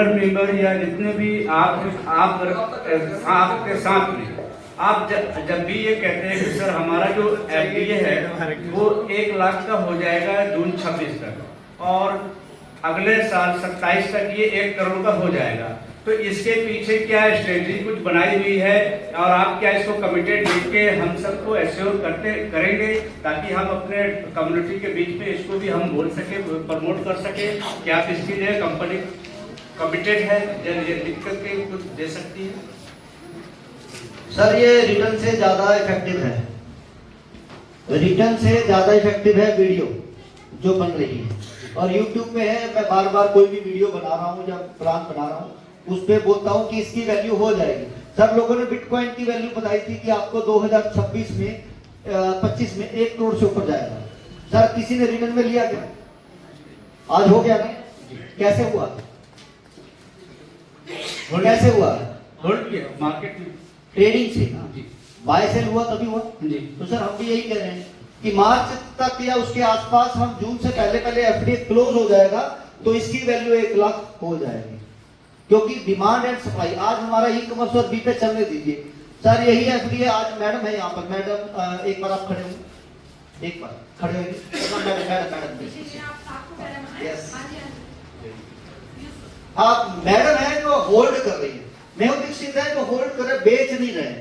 Honour member या जितने भी आपके साथ में आप जब भी ये कहते हैं कि सर हमारा जो एफडीए है वो 1 लाख का हो जाएगा जून 26 तक और अगले साल 27 तक ये 1 करोड़ का हो जाएगा, तो इसके पीछे क्या स्ट्रेटजी कुछ बनाई हुई है और आप क्या इसको कमिटेड देख के हम सबको एश्योर करेंगे ताकि हम अपने कम्युनिटी के बीच में इसको भी हम बोल सके, प्रमोट कर सके कि आप इसके लिए कंपनी कमिटेड है, ये लिख करके कुछ दे सकती है? सर ये रिटर्न से ज्यादा इफेक्टिव है, रिटर्न से ज्यादा इफेक्टिव है वीडियो जो बन रही है और यूट्यूब पे है। मैं बार बार कोई भी वीडियो बना रहा हूँ या प्लान बना रहा हूँ उस पे बोलता हूँ कि इसकी वैल्यू हो जाएगी। सर लोगों ने बिटकॉइन की वैल्यू बताई थी कि आपको 2026 में 25 में 1 करोड़ से ऊपर जाएगा। सर किसी ने रिटर्न में लिया क्या? आज हो गया ना? कैसे हुआ? कैसे हुआ? होल्ड किया मार्केट में, ट्रेडिंग से बाय सेल हुआ तभी हुआ जी। तो सर हम भी यही कह रहे हैं कि मार्च तक या उसके आसपास हम जून से पहले एफडीए क्लोज हो जाएगा तो इसकी वैल्यू 1 लाख हो जाएगी, क्योंकि डिमांड एंड सप्लाई। आज हमारा ई कॉमर्स और बी पे चलने दीजिए सर, यही एफडीए। आज मैडम है यहाँ पर, मैडम एक बार आप खड़े हो, एक बार खड़े होंगे मैडम यस, आप मैडम है जो होल्ड कर रही है, मैं दीक्षित है जो होल्ड कर रहे, बेच नहीं रहे।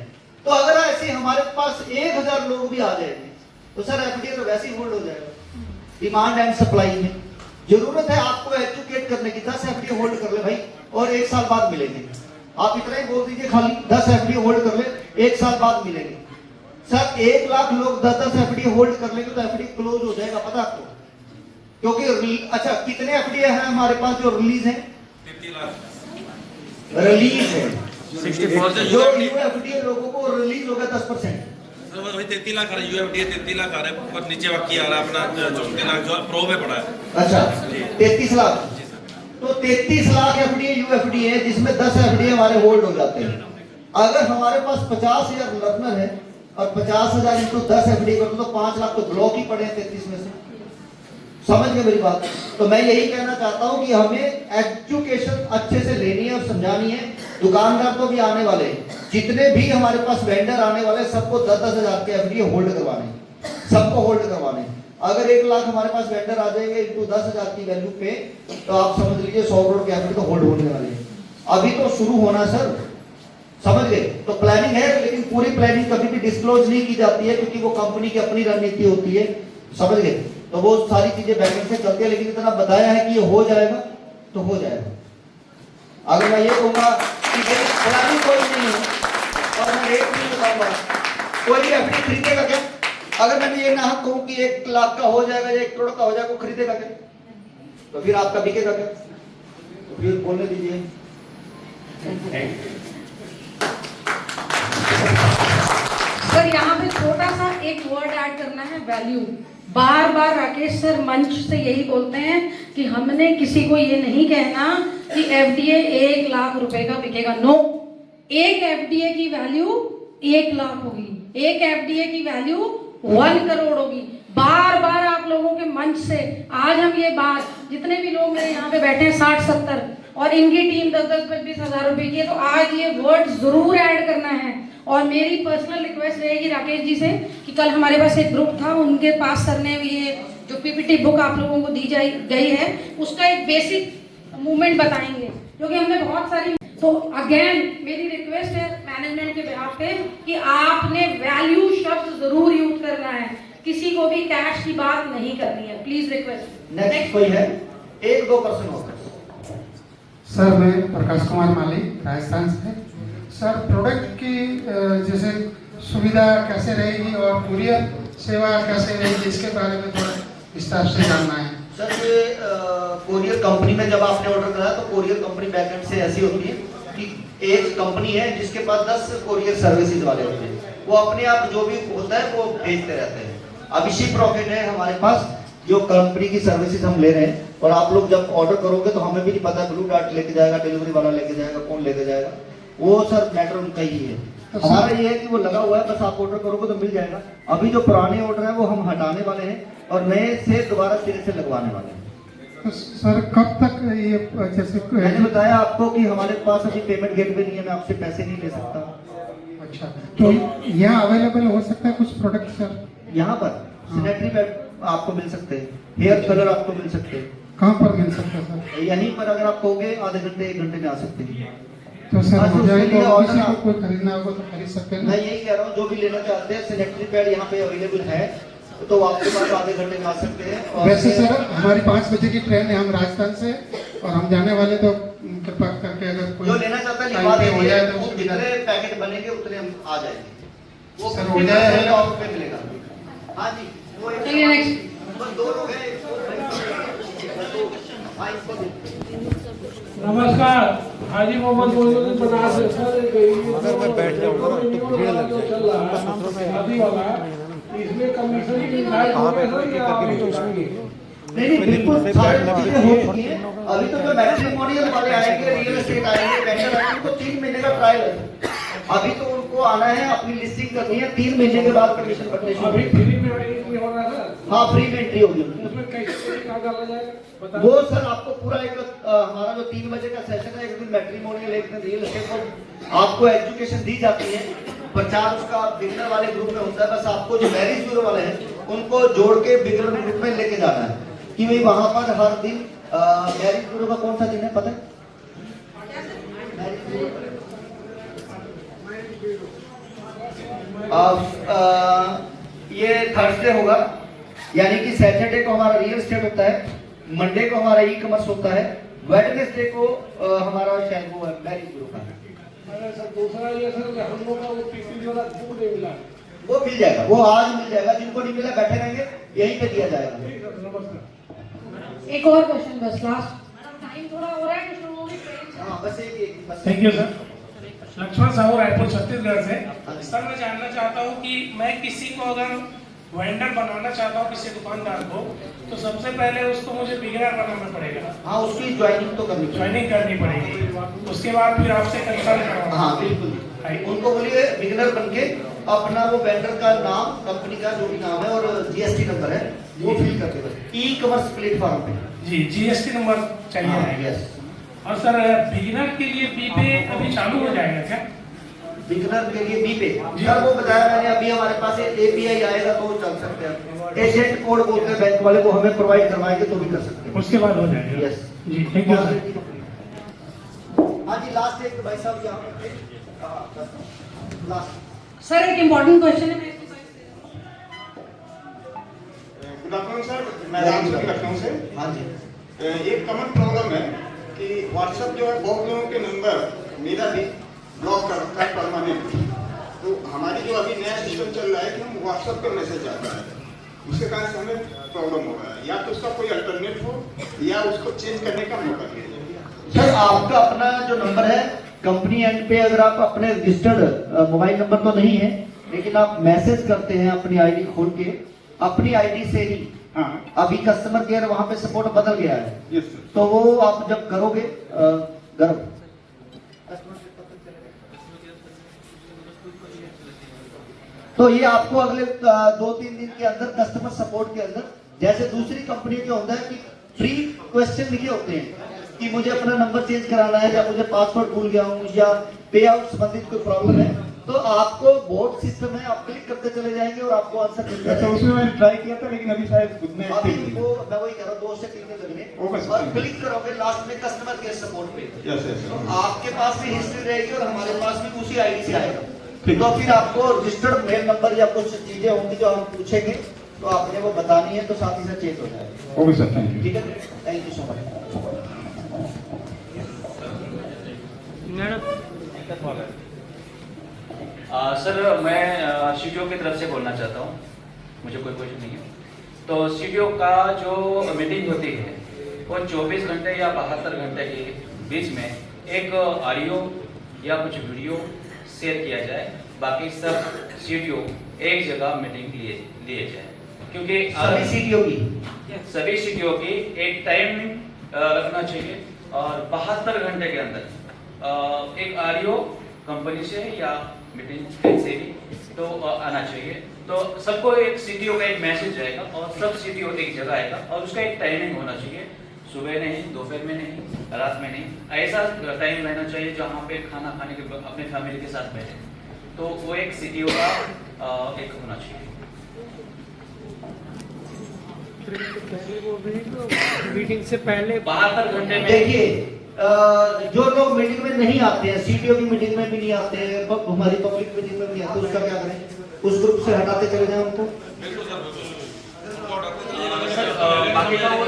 तो अगर ऐसे हमारे पास 1000 लोग भी आ जाएंगे तो सर एफडीए तो वैसे ही होल्ड हो जाएगा। डिमांड एंड सप्लाई में जरूरत है आपको एजुकेट करने की। 10 एफडीए होल्ड कर ले भाई और 1 साल बाद मिलेंगे। आप इतना ही बोल दीजिए खाली 10 एफडीए होल्ड कर ले 1 साल बाद मिलेंगे। सर 1 लाख लोग 10 एफडीए होल्ड कर लेंगे तो एफडीए क्लोज हो जाएगा, पता आपको? क्योंकि अच्छा कितने एफडीए हैं हमारे पास जो रिलीज है? 33 लाख रिलीज है 64 जो यूएफडीए लोगों को रिलीज हो गया 10%। वही 33 लाख आ रहा है, यूएफडीए 33 लाख आ रहा है, पर नीचे बाकी आ रहा है अपना 34 लाख जो प्रो में पड़ा है। अच्छा 33 लाख, तो 33 लाख एफडीए यूएफडीए है जिसमें 10 एफडीए हमारे होल्ड हो जाते हैं। अगर हमारे पास 50,000 लर्नर है और 50,000 इंटू 10 एफडीए कर तो 5 लाख तो ब्लॉक ही पड़े हैं 33 में से। समझ गए मेरी बात? तो मैं यही कहना चाहता हूं कि हमें एजुकेशन अच्छे से लेनी है और समझानी है। दुकानदार तो भी आने वाले, जितने भी हमारे पास वेंडर आने वाले सबको 10-10 हजार के एफडीए होल्ड करवाने, सबको होल्ड करवाने। अगर 1 लाख हमारे पास वेंडर आ जाएंगे इंटू 10,000 की वैल्यू पे तो आप समझ लीजिए 100 करोड़ के एफडी तो होल्ड होने वाले हैं। अभी तो शुरू होना सर, समझ गए? तो प्लानिंग है, लेकिन पूरी प्लानिंग कभी भी डिस्क्लोज नहीं की जाती है क्योंकि वो कंपनी की अपनी रणनीति होती है, समझ गए? तो वो सारी चीजें बैकएंड से चलती है, लेकिन इतना बताया है कि ये हो जाएगा तो हो जाएगा। अगर मैं ये कहूंगा कि प्लानिंग कोई नहीं है और मैं रेट नहीं बताऊंगा, कोई भी एफडी खरीदेगा क्या? अगर मैंने ये ना कहूं कि 1 लाख का हो जाएगा या 1 करोड़ का हो जाएगा, वो खरीदेगा क्या? तो फिर आपका बिकेगा क्या? तो फिर बोलने दीजिए। सर यहाँ पे छोटा सा एक वर्ड ऐड करना है, वैल्यू। बार बार राकेश सर मंच से यही बोलते हैं कि हमने किसी को ये नहीं कहना कि एफडीए 1 लाख रुपए का बिकेगा। नो, एक एफडीए की वैल्यू 1 लाख होगी, एक एफडीए की वैल्यू 1 करोड़ होगी। बार बार आप लोगों के मंच से आज हम ये बात, जितने भी लोग मेरे यहाँ पे बैठे हैं 60-70 और इनकी टीम 10-20 हजार रुपए की है, तो आज ये वर्ड जरूर ऐड करना है। और मेरी पर्सनल रिक्वेस्ट रहेगी राकेश जी से कि कल हमारे पास एक ग्रुप था, उनके पास सर ने ये जो पीपीटी बुक आप लोगों को दी गई है उसका एक बेसिक मूवमेंट बताएंगे, क्योंकि हमने बहुत सारी। तो अगेन मेरी रिक्वेस्ट है मैनेजमेंट के बिहाफ पे कि आपने वैल्यू शब्द जरूर यूज करना है, किसी को भी कैश की बात नहीं करनी है, प्लीज रिक्वेस्ट। नेक्स्ट कोई है? 1-2% होगा। सर मैं प्रकाश कुमार माली राजस्थान से। सर प्रोडक्ट की जैसे सुविधा कैसे रहेगी और कुरियर सेवा कैसे रहेगी, इसके बारे में थोड़ा विस्तार से जानना है। सर ये कोरियर कंपनी में जब आपने ऑर्डर कराया तो कोरियर कंपनी बैकएंड से ऐसी होती है कि एक कंपनी है जिसके पास 10 कोरियर सर्विसेज वाले होते हैं, वो अपने आप जो भी होता है वो भेजते रहते हैं। अभी शिप रॉकेट है हमारे पास जो कंपनी की सर्विसेज हम ले रहे हैं, और आप लोग जब ऑर्डर करोगे तो हमें भी नहीं पता ब्लू डार्ट लेके जाएगा, डिलीवरी वाला लेके जाएगा, कौन लेके जाएगा, वो सर मैटर उनका ही है। हमारा ये है कि वो लगा हुआ है, बस आप ऑर्डर करोगे तो मिल जाएगा। अभी जो पुराने ऑर्डर है वो हम हटाने वाले हैं और नए से दोबारा सिरे से लगवाने वाले हैं। तो सर कब तक ये जैसे मैंने बताया आपको कि हमारे पास अभी पेमेंट गेटवे नहीं है, मैं आपसे पैसे नहीं ले सकता। अच्छा, तो यहाँ अवेलेबल हो सकता है कुछ प्रोडक्ट सर? यहाँ पर सैनिटरी पैड आपको मिल सकते हैं, हेयर कलर आपको मिल सकते हैं। कहाँ पर मिल सकता है सर? यहीं पर अगर आप कहोगे आधे घंटे 1 घंटे में आ सकते हैं। तो सर हाँ, हो तो जाए उसके लिए तो order किसी को आप- कोई खरीदना होगा तो खरीद सकते हैं ना? मैं यही कह रहा हूँ, जो भी लेना चाहते हैं सैनिटरी पैड यहाँ पे अवेलेबल है, तो आपके पास आधे घंटे में आ सकते हैं। और वैसे सर हमारी 5 बजे की ट्रेन है, हम राजस्थान से और हम जाने वाले, तो कृपा करके अगर कोई जो लेना चाहता है टाइम लिखवा पे हो जाए देंगे, तो वो उसकी जितने बात- पैकेट बनेंगे उतने हम आ जाएंगे। वो सर, 50% हो जाए- ऑफ पे मिलेगा। हाँ जी, वो एक चलिए next। बस 2 लोग हैं, हाँ, इसको दो। नमस्कार, हाजी मोहम्मद मोइनुद्दीन बनारस से सर। अगर मैं बैठ जाऊंगा ना तो भीड़ लग जाएगी। चल रहा है शादी वाला, इसमें कमीशन की निर्धारित हो गया सर या नहीं बिल्कुल सारी चीजें हो चुकी हैं। अभी तो जो मैट्रिमोनियल वाले आएंगे, रियल एस्टेट आएंगे, वेंडर आएंगे, उनको 3 महीने का ट्रायल है। अभी तो उनको आना है, अपनी लिस्टिंग करनी है, 3 महीने के बाद कमीशन बढ़ने शुरू अभी होगी। फ्री में एंट्री हो रहा है सर, हाँ, फ्री में एंट्री होगी उनकी। उसमें कैसे क्या डाला जाएगा बता। वो सर आपको पूरा एक हमारा जो 3 बजे का सेशन है, एक दिन मैट्रिमोनियल, एक दिन रियल एस्टेट, को आपको एजुकेशन दी जाती है। प्रचार उसका बिगनर वाले ग्रुप में होता है, बस आपको जो मैरिज ब्यूरो वाले हैं उनको जोड़ के बिगनर ग्रुप में लेके जाना है कि भाई वहां पर हर दिन मैरिज ब्यूरो का कौन सा दिन है पता है? मैरिज ब्यूरो ये थर्सडे होगा, यानी कि सैटरडे को हमारा रियल एस्टेट होता है, मंडे को हमारा ई कॉमर्स होता है, वेडनेसडे को हमारा शायद वो मैरिज ब्यूरो का है। अरे सर दूसरा ये सर कि हम लोग का वो पीपी वाला बुक नहीं मिला। वो मिल जाएगा, वो आज मिल जाएगा। जिनको नहीं मिला बैठे रहेंगे, यहीं पे दिया जाएगा। ठीक है, नमस्कार। एक और क्वेश्चन बस लास्ट, टाइम थोड़ा हो रहा है, कुछ लोगों की ट्रेन हाँ, बस एक बस। Thank you sir. Lakshman Sahu, Raipur Chhattisgarh से। सर मैं जानना चाहता हूँ कि मैं किसी को अगर वेंडर बनाना चाहता हूँ, किसी दुकानदार को, तो सबसे पहले उसको मुझे बिगिनर बनाना पड़ेगा, हाँ, उसकी ज्वाइनिंग तो करनी ज्वाइनिंग करनी पड़ेगी, उसके बाद फिर आपसे कंसल्ट करवाना। हाँ बिल्कुल। उनको बोलिए बिगिनर बन के अपना वो वेंडर का नाम, कंपनी का जो भी नाम है और जीएसटी नंबर है वो फिल करके बस ई कॉमर्स प्लेटफॉर्म पे। जी, जीएसटी नंबर चाहिए हाँ, रहेगा। यस। और सर बिगिनर के लिए बी पे अभी चालू हो जाएगा क्या? बिगिनर के लिए बी पे सर वो बताया मैंने, अभी हमारे पास एपीआई आएगा तो चल सकते हैं। एजेंट कोड बोलते हैं बैंक वाले, वो हमें प्रोवाइड करवाएंगे तो भी कर सकते हैं। उसके बाद हो जाएगा। Yes ji, thank you sir. हाँ जी, लास्ट एक भाई साहब यहाँ पे लास्ट। सर एक इम्पोर्टेंट क्वेश्चन है, मैं इसको गुड आफ्टरनून सर, मैं राम सिंह लखनऊ से। हाँ जी, एक कॉमन प्रॉब्लम है कि व्हाट्सएप जो है बहुत लोगों के नंबर, मेरा भी ब्लॉक कर रखा है परमानेंट। तो हमारी जो अभी नया सिस्टम चल रहा है कि हम व्हाट्सएप पर मैसेज आता है, उसके कारण से हमें प्रॉब्लम हो रहा है। या तो उसका कोई अल्टरनेट हो या उसको चेंज करने का मौका दिया जाए। सर आपका अपना जो नंबर है कंपनी एंड पे, अगर आप अपने रजिस्टर्ड मोबाइल नंबर तो नहीं है, लेकिन आप मैसेज करते हैं अपनी आईडी खोल के, अपनी आईडी से ही। हाँ, अभी कस्टमर केयर वहां पे सपोर्ट बदल गया है, यस सर। तो वो आप जब करोगे तो ये आपको अगले 2-3 दिन के अंदर कस्टमर सपोर्ट के अंदर, जैसे दूसरी कंपनी के होता है कि फ्री क्वेश्चन लिखे होते हैं कि मुझे अपना नंबर चेंज कराना है, या मुझे पासवर्ड भूल गया हूँ, या पे आउट संबंधित कोई प्रॉब्लम है, तो आपको बोर्ड सिस्टम है, आप क्लिक करते चले जाएंगे और आपको आंसर मिल तो जाएगा। उसमें मैंने ट्राई किया था, लेकिन अभी शायद खुद में अभी वो मैं वही कह रहा हूँ, 2 से 3 दिन लगने, ओके सर। और क्लिक करोगे लास्ट में कस्टमर केयर सपोर्ट पे, यस यस तो सर। आपके पास भी हिस्ट्री रहेगी और हमारे पास भी उसी आईडी से आएगा। तो फिर आपको रजिस्टर्ड मेल नंबर या कुछ चीजें होंगी जो हम पूछेंगे, तो आपने वो बतानी है, तो साथ ही साथ चेक हो जाएगा। Okay sir, thank you. ठीक है, thank you so much. Sir मैं सीटीओ की तरफ से बोलना चाहता हूँ, मुझे कोई क्वेश्चन नहीं है। तो सीटीओ का जो मीटिंग होती है वो 24 घंटे या 72 घंटे के बीच में एक ऑडियो या कुछ वीडियो शेयर किया जाए, बाकी सब सीटीओ एक जगह मीटिंग लिए जाए, क्योंकि सभी सीटीओ की एक टाइमिंग रखना चाहिए और 72 घंटे के अंदर एक ऑडियो कंपनी से या मीटिंग से भी तो आना चाहिए। तो सबको एक सीटीओ का एक मैसेज जाएगा और सब सीटीओ एक जगह आएगा और उसका एक टाइमिंग होना चाहिए। सुबह नहीं, दोपहर में नहीं, रात में नहीं, ऐसा टाइम रहना चाहिए जहाँ पे खाना खाने के अपने फैमिली के साथ बैठे। तो वो एक सीटीओ का एक होना चाहिए। मीटिंग से पहले 72 घंटे में देखिए जो लोग मीटिंग में नहीं आते हैं, सीटीओ की मीटिंग में भी नहीं आते हैं, हमारी पब्लिक मीटिंग में भी नहीं आते, उसका क्या करें? उस ग्रुप से हटाते चले जाएं उनको। बाकी का वो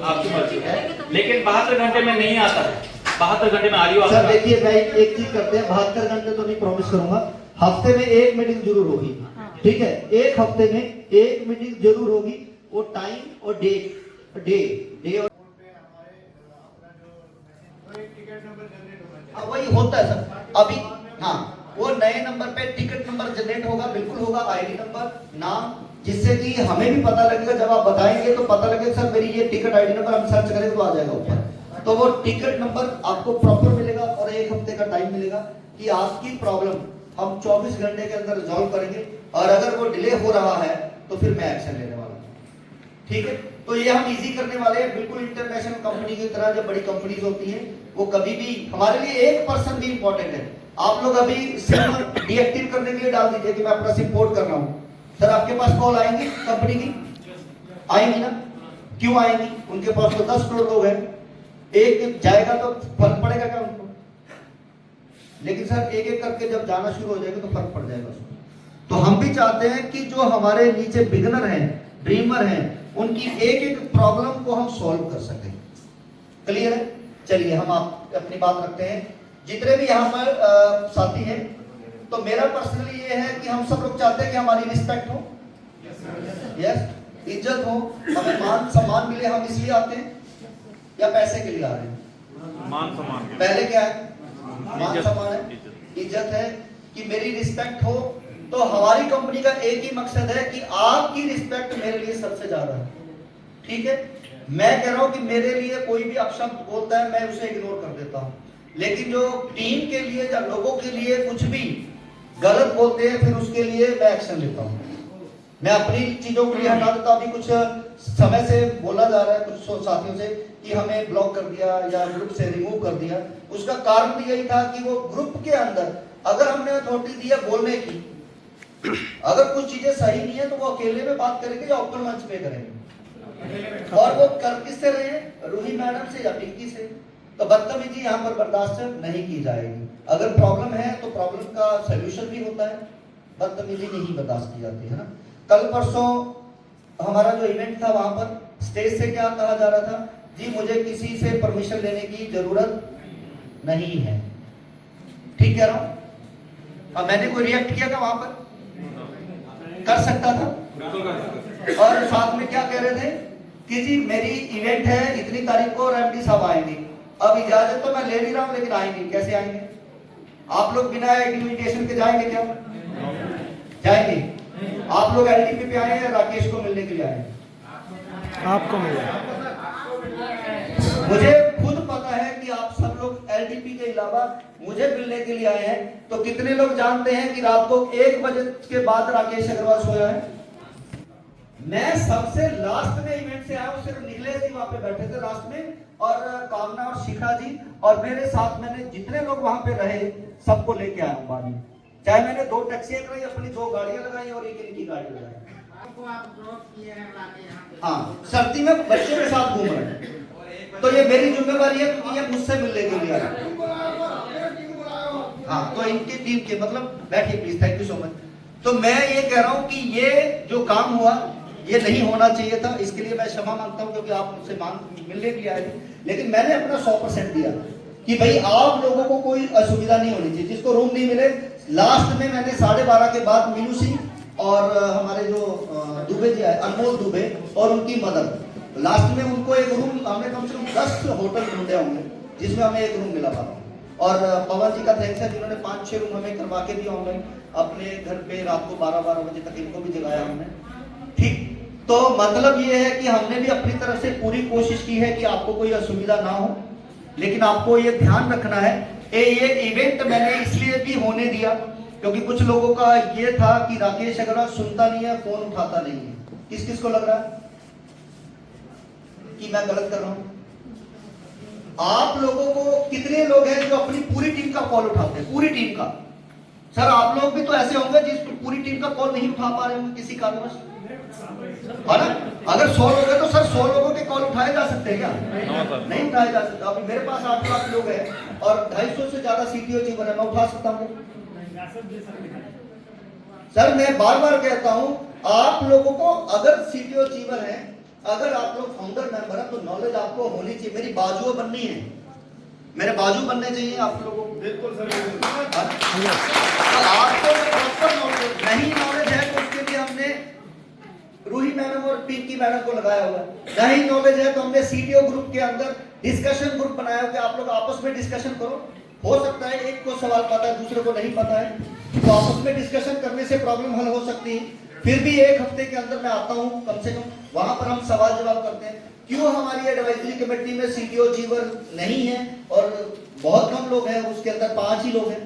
आपकी मर्जी है, लेकिन 72 घंटे में नहीं आता है। 72 घंटे में आरियो सर देखिए, मैं एक चीज करते हैं, 72 घंटे तो नहीं प्रॉमिस करूंगा, हफ्ते में एक मीटिंग जरूर होगी, ठीक है? एक हफ्ते में एक मीटिंग जरूर होगी, वो टाइम और डे और वही होता है सर अभी। हाँ, वो नए नंबर पे टिकट नंबर जनरेट होगा, बिल्कुल होगा, आईडी नंबर, नाम, जिससे कि हमें भी पता लगेगा। जब आप बताएंगे तो पता लगेगा सर मेरी ये टिकट आईडी नंबर, हम सर्च करेंगे तो आ जाएगा ऊपर। तो वो टिकट नंबर आपको प्रॉपर मिलेगा और एक हफ्ते का टाइम मिलेगा कि आपकी प्रॉब्लम हम 24 घंटे के अंदर रिजॉल्व करेंगे, और अगर वो डिले हो रहा है तो फिर मैं एक्शन लेने वाला हूँ, ठीक है? तो ये हम इजी करने वाले हैं, बिल्कुल इंटरनेशनल कंपनी की तरह। जब बड़ी कंपनीज होती हैं वो कभी भी हमारे लिए एक पर्सन भी इंपॉर्टेंट है। आप लोग अभी सिम डीएक्टिव करने के लिए डाल दीजिए कि मैं अपना सिम पोर्ट कर रहा हूँ, सर आपके पास कॉल आएंगी कंपनी की? आएंगी ना? क्यों आएंगी? उनके पास तो 10 करोड़ लोग हैं, एक जाएगा तो फर्क पड़ेगा क्या उनको? लेकिन सर एक एक करके जब जाना शुरू हो जाएगा तो फर्क पड़ जाएगा उसको। तो हम भी चाहते हैं कि जो हमारे नीचे बिगनर हैं, ड्रीमर हैं, उनकी एक एक प्रॉब्लम को हम सॉल्व कर सकें। क्लियर है? चलिए हम आप अपनी बात रखते हैं। जितने भी यहाँ पर साथी हैं, तो मेरा पर्सनली ये है कि हम सब लोग चाहते हैं कि हमारी रिस्पेक्ट हो, यस, इज्जत हो, हमें मान सम्मान मिले। हम इसलिए आते हैं या पैसे के लिए आ रहे हैं? मान सम्मान पहले क्या है? मान सम्मान है, इज्जत है, कि मेरी रिस्पेक्ट हो। तो हमारी कंपनी का एक ही मकसद है कि आपकी रिस्पेक्ट मेरे लिए सबसे ज्यादा है, ठीक है? मैं कह रहा हूं कि मेरे लिए कोई भी अपशब्द बोलता है मैं उसे इग्नोर कर देता हूं, लेकिन जो टीम के लिए या लोगों के लिए कुछ भी गलत बोलते हैं फिर उसके लिए मैं एक्शन लेता हूं। मैं अपनी चीजों को लिए हटा देता हूं। अभी कुछ समय से बोला जा रहा है कुछ साथियों से कि हमें ब्लॉक कर दिया या ग्रुप से रिमूव कर दिया। उसका कारण भी यही था कि वो ग्रुप के अंदर अगर हमने अथॉरिटी दी है बोलने की, अगर कुछ चीजें सही नहीं है तो वो अकेले में बात करेंगे या ओपन मंच पे करेंगे, और वो कर किससे रहे हैं? रूही मैडम से या पिंकी से। तो बदतमीजी यहाँ पर बर्दाश्त नहीं की जाएगी। अगर प्रॉब्लम है तो प्रॉब्लम का सलूशन भी होता है, बदतमीजी नहीं बर्दाश्त की जाती है ना। कल परसों हमारा जो इवेंट था वहां पर स्टेज से क्या कहा जा रहा था? जी मुझे किसी से परमिशन लेने की जरूरत नहीं है। ठीक कह रहा हूं? अब मैंने कोई रिएक्ट किया था वहां पर? कर सकता था। और साथ में क्या कह रहे थे कि जी मेरी इवेंट है इतनी तारीख को और एमडी साहब आएंगे। अब इजाजत तो मैं ले नहीं रहा हूं लेकिन आएंगे। कैसे आएंगे? आप लोग बिना इन्विटेशन के जाएंगे क्या? जाएंगे? आप लोग एलटीपी पे आए हैं राकेश को मिलने के लिए आए? आपको मिला? मुझे खुद पता है कि आप सब लोग एलटीपी के अलावा मुझे मिलने के लिए आए हैं। तो कितने लोग जानते हैं कि रात को 1 बजे के बाद राकेश अग्रवाल सोया है? मैं सबसे लास्ट में इवेंट से आया हूं, सिर्फ निखिलेश जी वहां पे बैठे थे लास्ट में, और कामना और शिखा जी और मेरे साथ मैंने जितने लोग वहां पे रहे सबको लेके आया हूं बाद में। चाहे मैंने 2 टैक्सियां कराई, अपनी 2 गाड़ियां लगाई और एक इनकी गाड़ी लगाई। हाँ, सर्दी में बच्चों के साथ घूम रहे हैं तो ये मेरी जिम्मेवारी है क्योंकि ये मुझसे मिलने के लिए आए। हाँ, तो इनकी टीम के मतलब बैठिए please, thank you so much. तो मैं ये कह रहा हूं कि ये जो काम हुआ ये नहीं होना चाहिए था, इसके लिए मैं क्षमा मांगता हूं क्योंकि आप मुझसे मिलने के लिए आए थे। लेकिन मैंने अपना 100% दिया कि भाई आप लोगों को कोई असुविधा नहीं होनी चाहिए। जिसको रूम नहीं मिले, लास्ट में मैंने 12:30 के बाद मीनू सिंह और हमारे जो दुबे जी आए, अनमोल दुबे और उनकी मदर, लास्ट में उनको एक रूम, हमने कम से कम 10 होटल ढूंढे होंगे जिसमें हमें एक रूम मिला था। और पवन जी का थैंक्स है जिन्होंने 5-6 रूम हमें करवा के दिया ऑनलाइन अपने घर पे। रात को 12-12 बजे तक इनको भी जगाया हमने। ठीक, तो मतलब ये है कि हमने भी अपनी तरफ से पूरी कोशिश की है कि आपको कोई असुविधा ना हो। लेकिन आपको ये ध्यान रखना है, ये इवेंट मैंने इसलिए भी होने दिया क्योंकि कुछ लोगों का ये था कि राकेश अग्रवाल सुनता नहीं है, फोन उठाता नहीं है। किस किस को लग रहा है कि मैं गलत कर रहा हूं? आप लोगों को कितने लोग हैं जो अपनी पूरी टीम का कॉल उठाते हैं, पूरी टीम का? सर आप लोग भी तो ऐसे होंगे जिस पूरी टीम का कॉल नहीं उठा पा रहे होंगे किसी कारणवश, है ना? अगर 100 लोग हैं तो सर 100 लोगों के कॉल उठाए जा सकते हैं क्या? नहीं उठाए जा सकते। अभी मेरे पास 8 लाख लोग हैं और 250 से ज्यादा सीटीओ जीवन है, मैं उठा सकता हूँ? सर मैं बार बार कहता हूं, आप लोगों को अगर सीटीओ जीवन है, अगर आप लोग फाउंडर मेंबर है तो नॉलेज आपको होनी चाहिए। मेरी बाजुओं बननी है, मेरे बाजू बनने चाहिए आप लोगों को। बिल्कुल सर, तो आपको प्रॉपर नॉलेज नहीं नॉलेज है तो उसके लिए हमने रूही मैडम और पिंकी मैडम को लगाया हुआ है। नहीं नॉलेज है तो हमने सीटीओ ग्रुप के अंदर डिस्कशन ग्रुप बनाया हुआ कि आप लोग आपस में डिस्कशन करो। हो सकता है एक को सवाल पता है दूसरे को नहीं पता है, तो आपस में डिस्कशन करने से प्रॉब्लम हल हो सकती है। फिर भी 1 हफ्ते के अंदर मैं आता हूं कम से कम, वहां पर हम सवाल जवाब करते हैं। क्यों हमारी एडवाइजरी कमेटी में सीटीओ जीवन नहीं है और बहुत कम लोग हैं, उसके अंदर 5 ही लोग हैं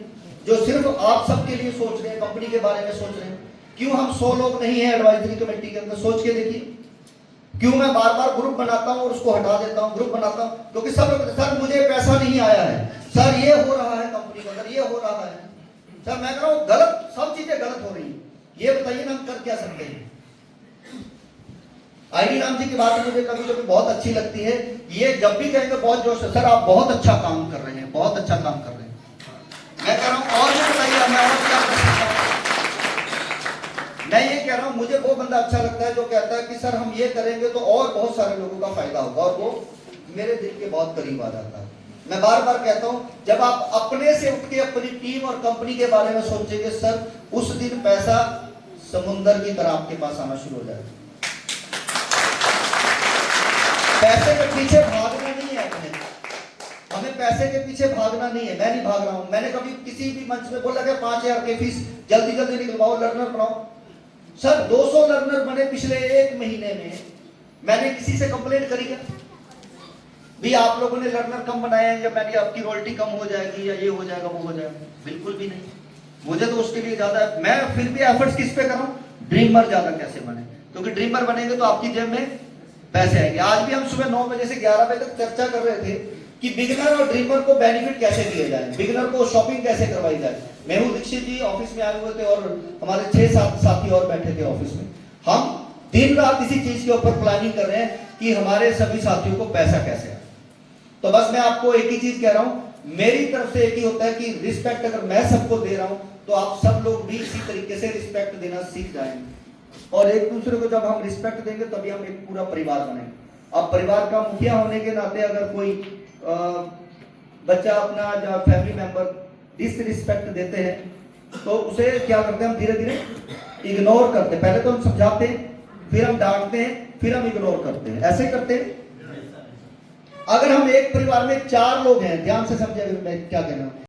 जो सिर्फ आप सबके लिए सोच रहे हैं, कंपनी के बारे में सोच रहे हैं। क्यों हम 100 लोग नहीं है एडवाइजरी कमेटी के अंदर, सोच के देखिए। क्यों मैं बार बार ग्रुप बनाता हूं और उसको हटा देता हूं, ग्रुप बनाता हूं क्योंकि सब लोग सर मुझे पैसा नहीं आया है, सर ये हो रहा है कंपनी के अंदर, ये हो रहा है। सर मैं कह रहा हूं गलत, सब चीजें गलत हो रही है, ये बताइए ना हम कर क्या सकते हैं। आईडी राम जी की बात मुझे कभी कभी बहुत अच्छी लगती है, ये जब भी कहेंगे बहुत जोश से, सर आप बहुत अच्छा काम कर रहे हैं, बहुत अच्छा काम कर रहे हैं। मैं कह रहा हूं और भी बताइए, मैं और क्या कर सकता हूं। मैं ये कह रहा हूं मुझे वो बंदा अच्छा लगता है जो कहता है कि सर हम ये करेंगे तो और बहुत सारे लोगों का फायदा होगा, और वो मेरे दिल के बहुत करीब आ जाता है। मैं बार बार कहता हूं जब आप अपने से उठ के अपनी टीम और कंपनी के बारे में सोचेंगे सर, उस दिन पैसा समुंदर की तरह आपके पास आना शुरू हो जाएगा। पैसे के पीछे भागना नहीं है अपने, हमें पैसे के पीछे भागना नहीं है। मैं नहीं भाग रहा हूं, मैंने कभी किसी भी मंच में बोला कि 5000 की फीस जल्दी जल्दी निकलवाओ, लर्नर बनाओ। सर 200 लर्नर बने पिछले 1 महीने में, मैंने किसी से कंप्लेंट करी क्या भी आप लोगों ने लर्नर कम बनाए हैं या मेरी आपकी रॉयल्टी कम हो जाएगी या ये हो जाएगा वो हो जाएगा? बिल्कुल भी नहीं। मुझे तो उसके लिए ज्यादा, मैं फिर भी एफर्ट्स किस पे कर रहा हूं, ड्रीमर ज्यादा कैसे बने, क्योंकि ड्रीमर बनेंगे तो आपकी जेब में पैसे आएंगे। आज भी हम सुबह 9 बजे से 11 बजे तक चर्चा कर रहे थे कि बिगिनर और ड्रीमर को बेनिफिट कैसे दिए जाए, बिगिनर को शॉपिंग कैसे करवाई जाए। मेहुल दीक्षित जी ऑफिस में आए हुए थे और हमारे 6-7 साथी और बैठे थे ऑफिस में। हम दिन रात इसी चीज के ऊपर प्लानिंग कर रहे हैं कि हमारे सभी साथियों को पैसा कैसे आए। तो बस मैं आपको एक ही चीज कह रहा हूं, मेरी तरफ से एक ही होता है कि रिस्पेक्ट अगर मैं सबको दे रहा हूं तो आप सब लोग भी इसी तरीके से रिस्पेक्ट देना सीख जाएंगे, और एक दूसरे को जब हम रिस्पेक्ट देंगे तभी हम एक पूरा परिवार बनेंगे। अब परिवार का मुखिया होने के नाते अगर कोई बच्चा अपना जो फैमिली मेंबर डिसरिस्पेक्ट देते हैं तो उसे क्या करते हैं, हम धीरे धीरे इग्नोर करते हैं। पहले तो हम समझाते हैं, फिर हम डांटते हैं, फिर हम इग्नोर करते हैं, ऐसे करते हैं। अगर हम एक परिवार में 4 लोग हैं, ध्यान से समझिए मैं क्या कह रहा हूं,